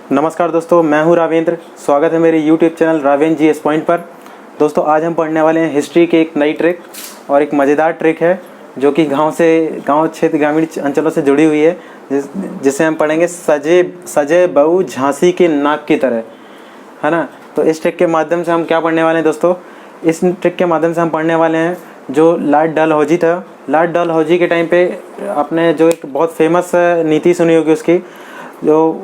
नमस्कार दोस्तों, मैं हूं रावेंद्र। स्वागत है मेरे YouTube channel Ravendra G S point पर। दोस्तों आज हम पढ़ने वाले हैं हिस्ट्री की एक नई ट्रिक और एक मज़ेदार ट्रिक है जो कि गांव क्षेत्र ग्रामीण अंचलों से जुड़ी हुई है, जिसे हम पढ़ेंगे सजे बहू झांसी के नाक की तरह, है ना। तो इस ट्रिक के माध्यम से हम क्या पढ़ने वाले हैं दोस्तों? इस ट्रिक के माध्यम से हम पढ़ने वाले हैं जो लॉर्ड डलहौजी था। लॉर्ड डलहौजी के टाइम पे आपने जो एक बहुत फेमस नीति सुनी होगी,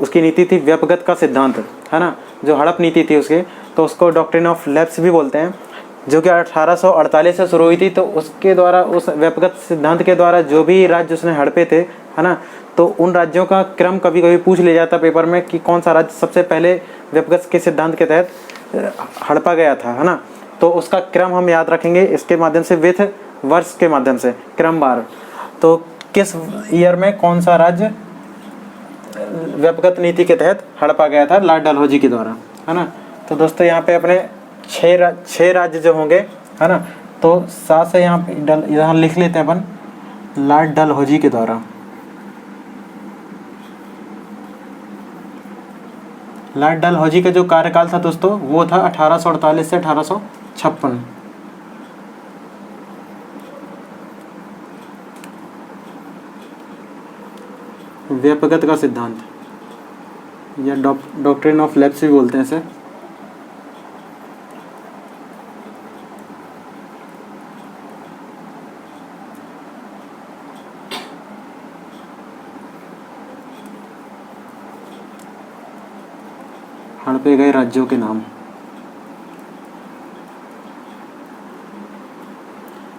उसकी नीति थी व्यपगत का सिद्धांत, है ना। जो हड़प नीति थी उसके, तो उसको डॉक्ट्रिन ऑफ लैप्स भी बोलते हैं, जो कि 1848 से शुरू हुई थी। तो उसके द्वारा, उस व्यपगत सिद्धांत के द्वारा जो भी राज्य उसने हड़पे थे, है ना, तो उन राज्यों का क्रम कभी कभी पूछ लिया जाता पेपर में कि कौन सा राज्य सबसे पहले व्यपगत के सिद्धांत के तहत हड़पा गया था, है ना। तो उसका क्रम हम याद रखेंगे इसके माध्यम से, विथ वर्ष के माध्यम से, क्रमवार। तो किस ईयर में कौन सा राज्य व्यपगत नीति के तहत हड़पा गया था लॉर्ड डलहौजी के द्वारा, है ना। तो दोस्तों यहाँ पे अपने छह राज्य जो होंगे, है ना, तो सात से यहाँ लिख लेते हैं अपन, लॉर्ड डलहौजी के द्वारा। लॉर्ड डलहौजी का जो कार्यकाल था दोस्तों, वो था 1848 से 1856। व्यपगत का सिद्धांत या डॉक्ट्रिन ऑफ लैप्स भी बोलते हैं इसे। हड़पे गए राज्यों के नाम।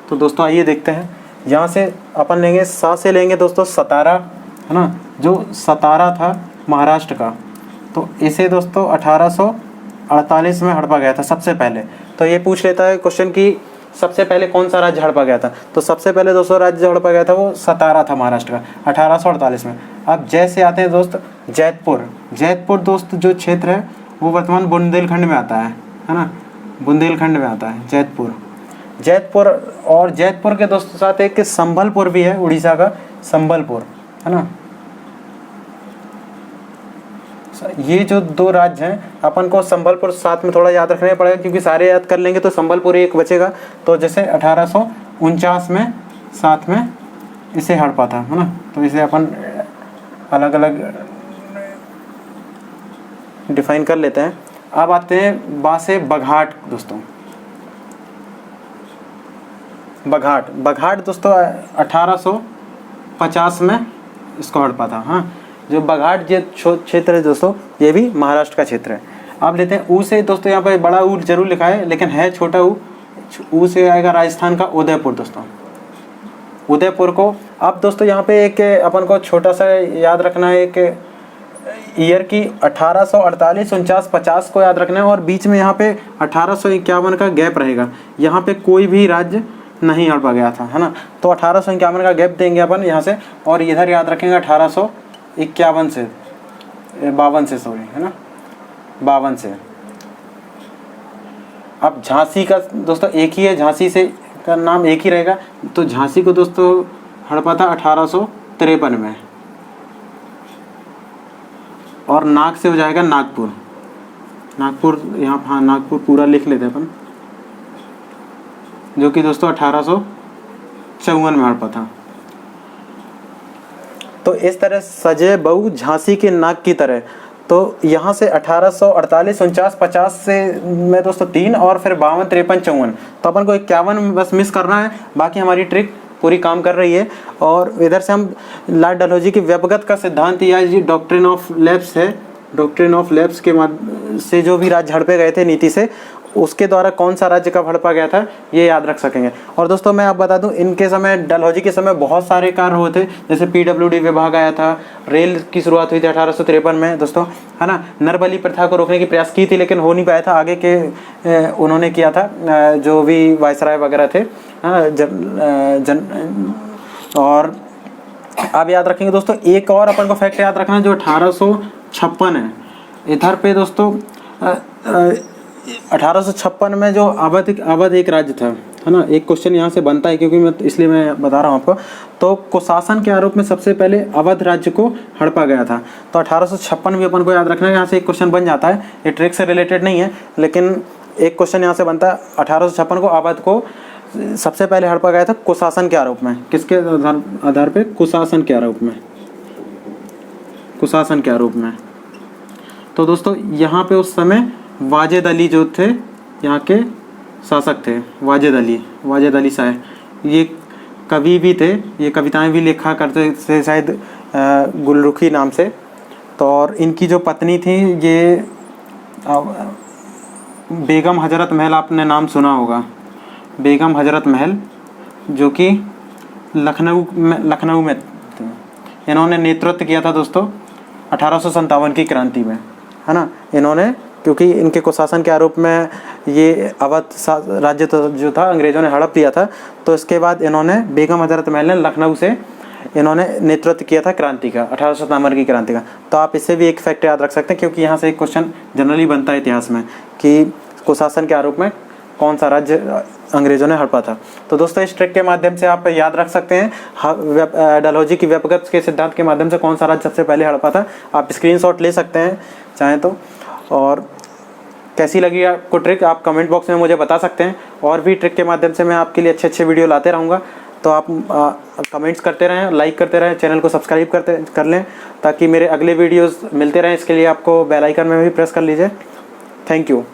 तो दोस्तों आइए देखते हैं। यहाँ से अपन लेंगे, से लेंगे दोस्तों सतारा, है ना। जो सतारा था महाराष्ट्र का, तो इसे दोस्तों 1848 में हड़पा गया था सबसे पहले। तो ये पूछ लेता है क्वेश्चन कि सबसे पहले कौन सा राज्य हड़पा गया था। तो सबसे पहले दोस्तों राज्य जो हड़पा गया था वो सतारा था महाराष्ट्र का, 1848 में। अब जैसे आते हैं दोस्त जैतपुर दोस्त जो क्षेत्र है वो वर्तमान बुंदेलखंड में आता है ना। बुंदेलखंड में आता है जैतपुर। और जैतपुर के दोस्तों साथ एक संबलपुर भी है, उड़ीसा का संबलपुर, है ना। ये जो दो राज्य हैं, अपन को संबलपुर साथ में थोड़ा याद रखना पड़ेगा, क्योंकि सारे याद कर लेंगे तो संबलपुर एक बचेगा। तो जैसे 1849 में साथ में इसे हड़पा था, है ना। तो इसे अपन अलग अलग डिफाइन कर लेते हैं। अब आते हैं बासे बघाट दोस्तों। बघाट दोस्तों 1850 में इसको हड़पा था। हाँ, जो बघाट क्षेत्र है दोस्तों, ये भी महाराष्ट्र का क्षेत्र है। आप लेते हैं ऊ से दोस्तों, यहाँ पे बड़ा ऊ जरूर लिखा है लेकिन है छोटा ऊ से आएगा राजस्थान का उदयपुर दोस्तों, उदयपुर को। अब दोस्तों यहाँ पे एक अपन को छोटा सा याद रखना है, एक ईयर की 1848, 49, 50 को याद रखना है, और बीच में यहाँ पे 1851 का गैप रहेगा। यहाँ पे कोई भी राज्य नहीं हड़पा गया था, है ना। तो 1851 का गैप देंगे अपन यहाँ से, और इधर याद रखेंगे 1851 से 52 से, सॉरी, है ना, 52 से। अब झांसी का दोस्तों एक ही है, झांसी से का नाम एक ही रहेगा। तो झांसी को दोस्तों हड़पा था 1853 में, और नाग से हो जाएगा नागपुर। यहाँ, हाँ, नागपुर पूरा लिख लेते हैं अपन, जो कि दोस्तों 1854 में हड़पा था। तो इस तरह सजे बहू झांसी के नाक की तरह। तो यहाँ से 1848, 49, 50 से में दोस्तों 3, और फिर 52, 53, 54। तो अपन को 51 बस मिस करना है, बाकी हमारी ट्रिक पूरी काम कर रही है। और इधर से हम लॉर्ड डलहौजी की व्यपगत का सिद्धांत या ये डॉक्ट्रिन ऑफ लैप्स है, डॉक्ट्रिन ऑफ लैप्स के माध्यम से जो भी राज्य हड़पे गए थे नीति से, उसके द्वारा कौन सा राज्य कब हड़पा गया था ये याद रख सकेंगे। और दोस्तों मैं आप बता दूं, इनके समय, डलहौजी के समय बहुत सारे कार्य हुए थे, जैसे PWD विभाग आया था, रेल की शुरुआत हुई थी 1853 में दोस्तों, है ना। नरबली प्रथा को रोकने की प्रयास की थी लेकिन हो नहीं पाया था, आगे के उन्होंने किया था जो भी वायसराय वगैरह थे, और आप याद रखेंगे दोस्तों, एक और अपन को फैक्ट याद रखना, जो 1856 है। इधर पे दोस्तों 1856 में जो अवध एक राज्य था, है ना, एक क्वेश्चन यहाँ से बनता है क्योंकि इसलिए मैं बता रहा हूँ आपको। तो कुशासन के आरोप में सबसे पहले अवध राज्य को हड़पा गया था। तो 1856 भी अपन को याद रखना है, यहाँ से एक क्वेश्चन बन जाता है। ये ट्रिक से रिलेटेड नहीं है, लेकिन एक क्वेश्चन यहाँ से बनता है। 1856 को अवध को सबसे पहले हड़पा गया था कुशासन के आरोप में। किसके आधार पे? कुशासन के आरोप में, कुशासन के आरोप में। तो दोस्तों यहाँ पे उस समय वाजिद अली जो थे यहाँ के शासक थे, वाजिद अली शाह। ये कवि भी थे, ये कविताएं भी लिखा करते थे शायद गुलरुखी नाम से। तो और इनकी जो पत्नी थी ये बेगम हजरत महल, आपने नाम सुना होगा, बेगम हजरत महल, जो कि लखनऊ में इन्होंने नेतृत्व किया था दोस्तों 1857 की क्रांति में, है ना। इन्होंने, क्योंकि इनके कुशासन के आरोप में ये अवध राज्य तो जो था अंग्रेज़ों ने हड़प दिया था, तो इसके बाद इन्होंने, बेगम हजरत महल ने लखनऊ से इन्होंने नेतृत्व किया था क्रांति का, 1857 की क्रांति का। तो आप इससे भी एक फैक्ट याद रख सकते हैं, क्योंकि यहाँ से एक क्वेश्चन जनरली बनता है इतिहास में कि कुशासन के आरोप में कौन सा राज्य अंग्रेज़ों ने हड़पा था। तो दोस्तों इस ट्रिक के माध्यम से आप याद रख सकते हैं डायलॉजी की व्यपगत के सिद्धांत के माध्यम से कौन सा राज्य सबसे पहले हड़पा था। आप स्क्रीनशॉट ले सकते हैं चाहें तो। और कैसी लगी आपको ट्रिक, आप कमेंट बॉक्स में मुझे बता सकते हैं। और भी ट्रिक के माध्यम से मैं आपके लिए अच्छे अच्छे वीडियो लाते रहूँगा। तो आप कमेंट्स करते रहें, लाइक करते रहें, चैनल को सब्सक्राइब कर लें ताकि मेरे अगले वीडियोस मिलते रहें। इसके लिए आपको बेल आइकन में भी प्रेस कर लीजिए। Thank you.